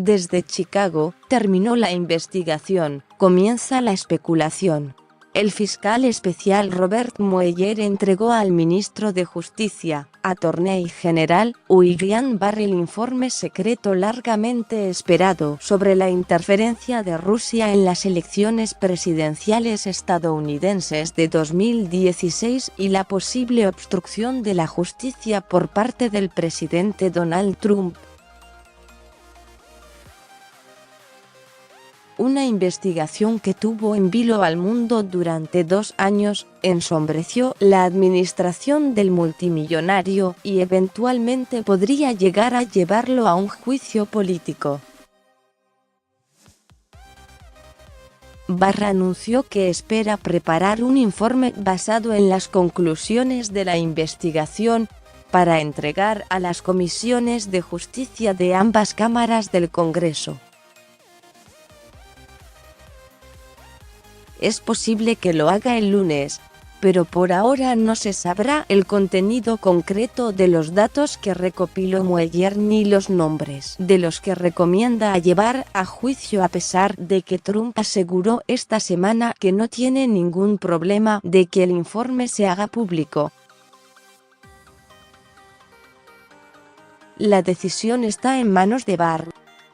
Desde Chicago, terminó la investigación, comienza la especulación. El fiscal especial Robert Mueller entregó al ministro de Justicia, Attorney General, William Barr, el informe secreto largamente esperado sobre la interferencia de Rusia en las elecciones presidenciales estadounidenses de 2016 y la posible obstrucción de la justicia por parte del presidente Donald Trump. Una investigación que tuvo en vilo al mundo durante 2 años, ensombreció la administración del multimillonario y eventualmente podría llegar a llevarlo a un juicio político. Barr anunció que espera preparar un informe basado en las conclusiones de la investigación, para entregar a las comisiones de justicia de ambas cámaras del Congreso. Es posible que lo haga el lunes, pero por ahora no se sabrá el contenido concreto de los datos que recopiló Mueller ni los nombres de los que recomienda llevar a juicio, a pesar de que Trump aseguró esta semana que no tiene ningún problema de que el informe se haga público. La decisión está en manos de Barr.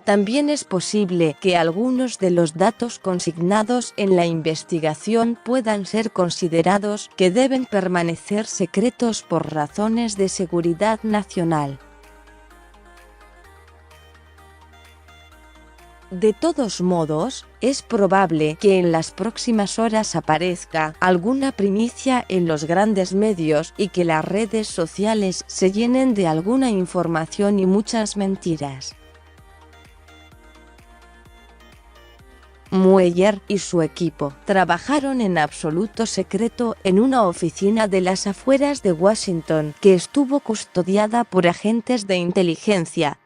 También es posible que algunos de los datos consignados en la investigación puedan ser considerados que deben permanecer secretos por razones de seguridad nacional. De todos modos, es probable que en las próximas horas aparezca alguna primicia en los grandes medios y que las redes sociales se llenen de alguna información y muchas mentiras. Mueller y su equipo trabajaron en absoluto secreto en una oficina de las afueras de Washington que estuvo custodiada por agentes de inteligencia.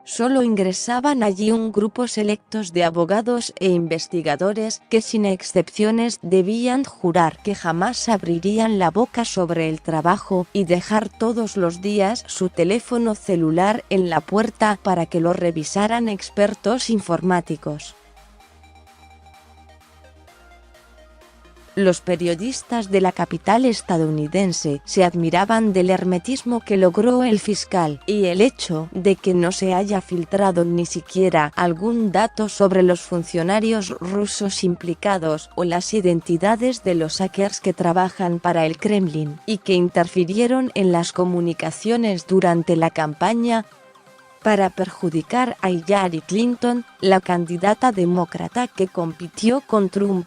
Solo ingresaban allí un grupo selectos de abogados e investigadores que sin excepciones debían jurar que jamás abrirían la boca sobre el trabajo y dejar todos los días su teléfono celular en la puerta para que lo revisaran expertos informáticos. Los periodistas de la capital estadounidense se admiraban del hermetismo que logró el fiscal y el hecho de que no se haya filtrado ni siquiera algún dato sobre los funcionarios rusos implicados o las identidades de los hackers que trabajan para el Kremlin y que interfirieron en las comunicaciones durante la campaña para perjudicar a Hillary Clinton, la candidata demócrata que compitió con Trump.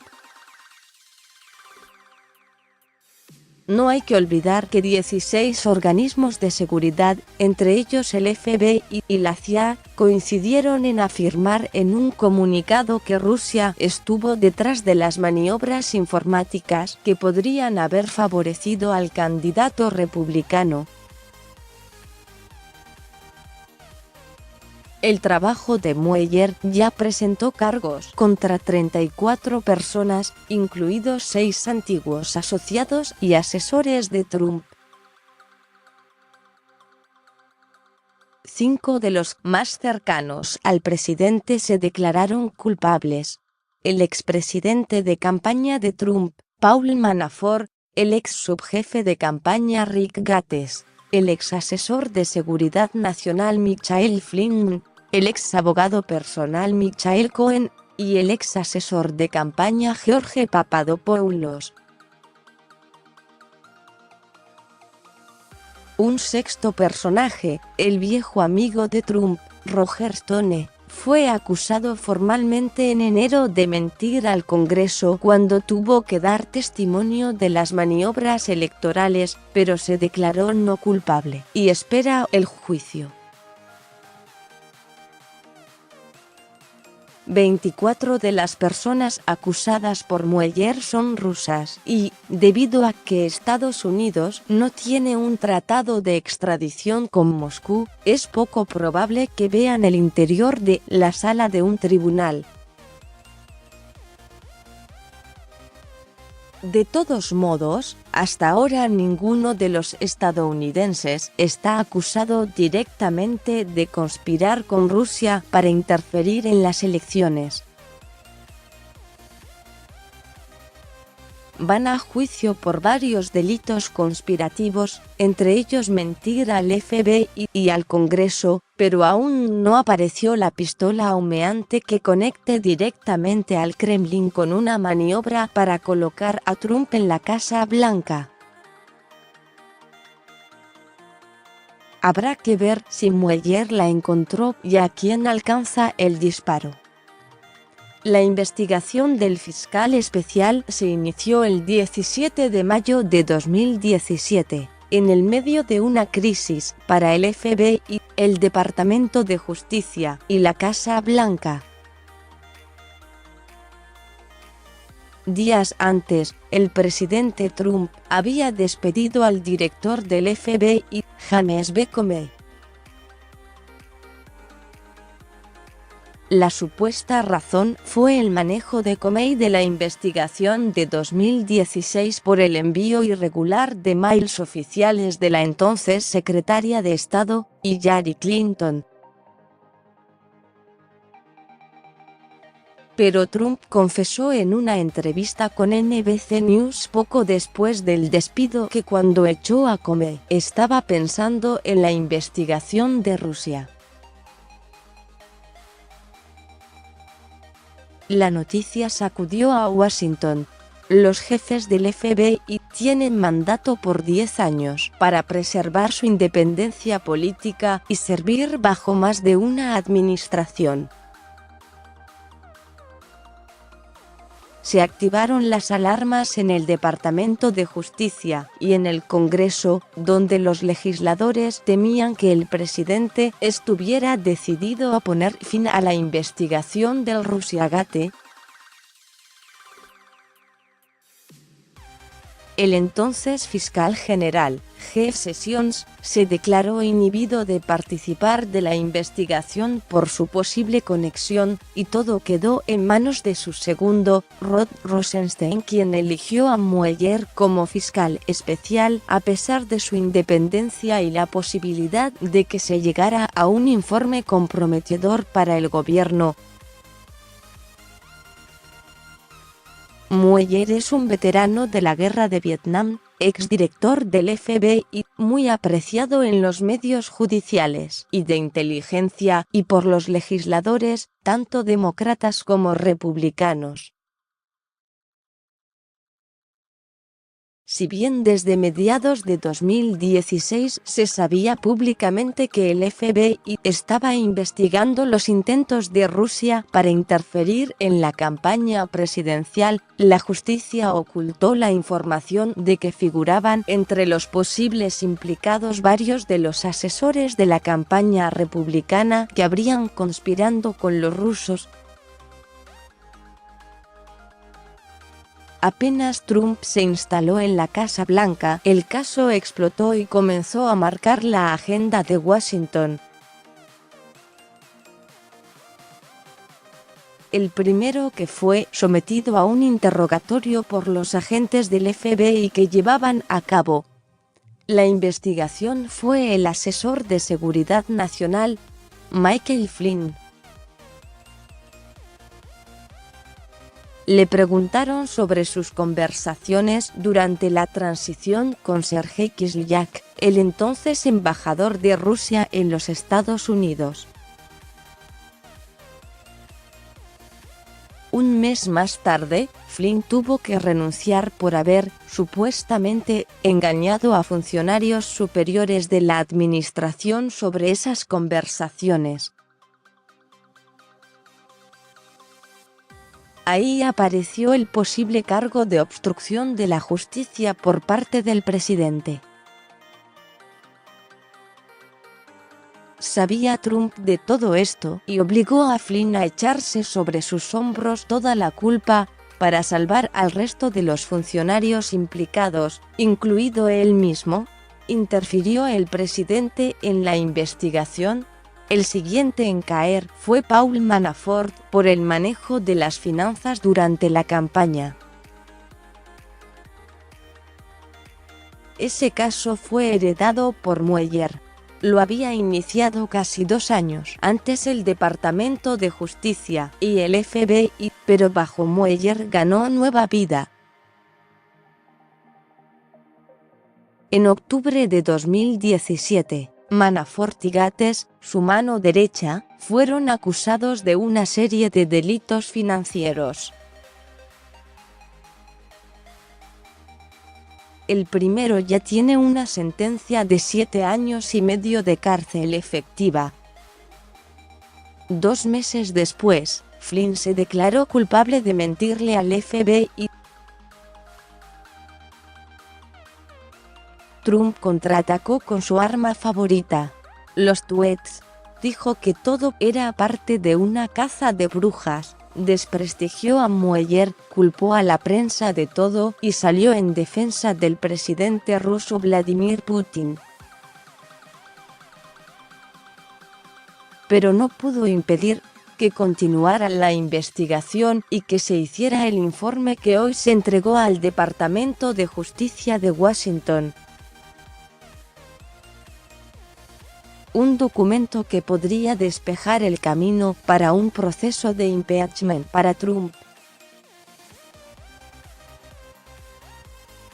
No hay que olvidar que 16 organismos de seguridad, entre ellos el FBI y la CIA, coincidieron en afirmar en un comunicado que Rusia estuvo detrás de las maniobras informáticas que podrían haber favorecido al candidato republicano. El trabajo de Mueller ya presentó cargos contra 34 personas, incluidos 6 antiguos asociados y asesores de Trump. 5 de los más cercanos al presidente se declararon culpables. El expresidente de campaña de Trump, Paul Manafort, el ex subjefe de campaña Rick Gates, el ex asesor de seguridad nacional Michael Flynn, el ex abogado personal Michael Cohen, y el ex asesor de campaña George Papadopoulos. Un sexto personaje, el viejo amigo de Trump, Roger Stone, fue acusado formalmente en enero de mentir al Congreso cuando tuvo que dar testimonio de las maniobras electorales, pero se declaró no culpable y espera el juicio. 24 de las personas acusadas por Mueller son rusas y, debido a que Estados Unidos no tiene un tratado de extradición con Moscú, es poco probable que vean el interior de la sala de un tribunal. De todos modos, hasta ahora ninguno de los estadounidenses está acusado directamente de conspirar con Rusia para interferir en las elecciones. Van a juicio por varios delitos conspirativos, entre ellos mentir al FBI y al Congreso, pero aún no apareció la pistola humeante que conecte directamente al Kremlin con una maniobra para colocar a Trump en la Casa Blanca. Habrá que ver si Mueller la encontró y a quién alcanza el disparo. La investigación del fiscal especial se inició el 17 de mayo de 2017, en el medio de una crisis para el FBI, el Departamento de Justicia y la Casa Blanca. Días antes, el presidente Trump había despedido al director del FBI, James B. Comey. La supuesta razón fue el manejo de Comey de la investigación de 2016 por el envío irregular de mails oficiales de la entonces secretaria de Estado, Hillary Clinton. Pero Trump confesó en una entrevista con NBC News poco después del despido que cuando echó a Comey estaba pensando en la investigación de Rusia. La noticia sacudió a Washington. Los jefes del FBI tienen mandato por 10 años para preservar su independencia política y servir bajo más de una administración. Se activaron las alarmas en el Departamento de Justicia y en el Congreso, donde los legisladores temían que el presidente estuviera decidido a poner fin a la investigación del Russiagate. El entonces fiscal general, Jeff Sessions, se declaró inhibido de participar de la investigación por su posible conexión, y todo quedó en manos de su segundo, Rod Rosenstein, quien eligió a Mueller como fiscal especial a pesar de su independencia y la posibilidad de que se llegara a un informe comprometedor para el gobierno. Mueller es un veterano de la guerra de Vietnam, exdirector del FBI, muy apreciado en los medios judiciales y de inteligencia y por los legisladores, tanto demócratas como republicanos. Si bien desde mediados de 2016 se sabía públicamente que el FBI estaba investigando los intentos de Rusia para interferir en la campaña presidencial, la justicia ocultó la información de que figuraban entre los posibles implicados varios de los asesores de la campaña republicana que habrían conspirado con los rusos. Apenas Trump se instaló en la Casa Blanca, el caso explotó y comenzó a marcar la agenda de Washington. El primero que fue sometido a un interrogatorio por los agentes del FBI que llevaban a cabo la investigación fue el asesor de seguridad nacional, Michael Flynn. Le preguntaron sobre sus conversaciones durante la transición con Sergei Kislyak, el entonces embajador de Rusia en los Estados Unidos. Un mes más tarde, Flynn tuvo que renunciar por haber, supuestamente, engañado a funcionarios superiores de la administración sobre esas conversaciones. Ahí apareció el posible cargo de obstrucción de la justicia por parte del presidente. Sabía Trump de todo esto y obligó a Flynn a echarse sobre sus hombros toda la culpa para salvar al resto de los funcionarios implicados, incluido él mismo. ¿Interfirió el presidente en la investigación? El siguiente en caer fue Paul Manafort por el manejo de las finanzas durante la campaña. Ese caso fue heredado por Mueller. Lo había iniciado casi 2 años antes el Departamento de Justicia y el FBI, pero bajo Mueller ganó nueva vida. En octubre de 2017, Manafort y Gates, su mano derecha, fueron acusados de una serie de delitos financieros. El primero ya tiene una sentencia de 7 años y medio de cárcel efectiva. 2 meses después, Flynn se declaró culpable de mentirle al FBI. Trump contraatacó con su arma favorita, los tweets. Dijo que todo era parte de una caza de brujas, desprestigió a Mueller, culpó a la prensa de todo y salió en defensa del presidente ruso Vladimir Putin. Pero no pudo impedir que continuara la investigación y que se hiciera el informe que hoy se entregó al Departamento de Justicia de Washington. Un documento que podría despejar el camino para un proceso de impeachment para Trump.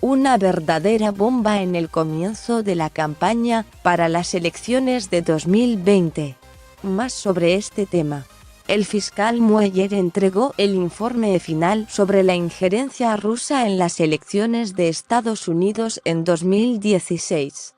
Una verdadera bomba en el comienzo de la campaña para las elecciones de 2020. Más sobre este tema. El fiscal Mueller entregó el informe final sobre la injerencia rusa en las elecciones de Estados Unidos en 2016.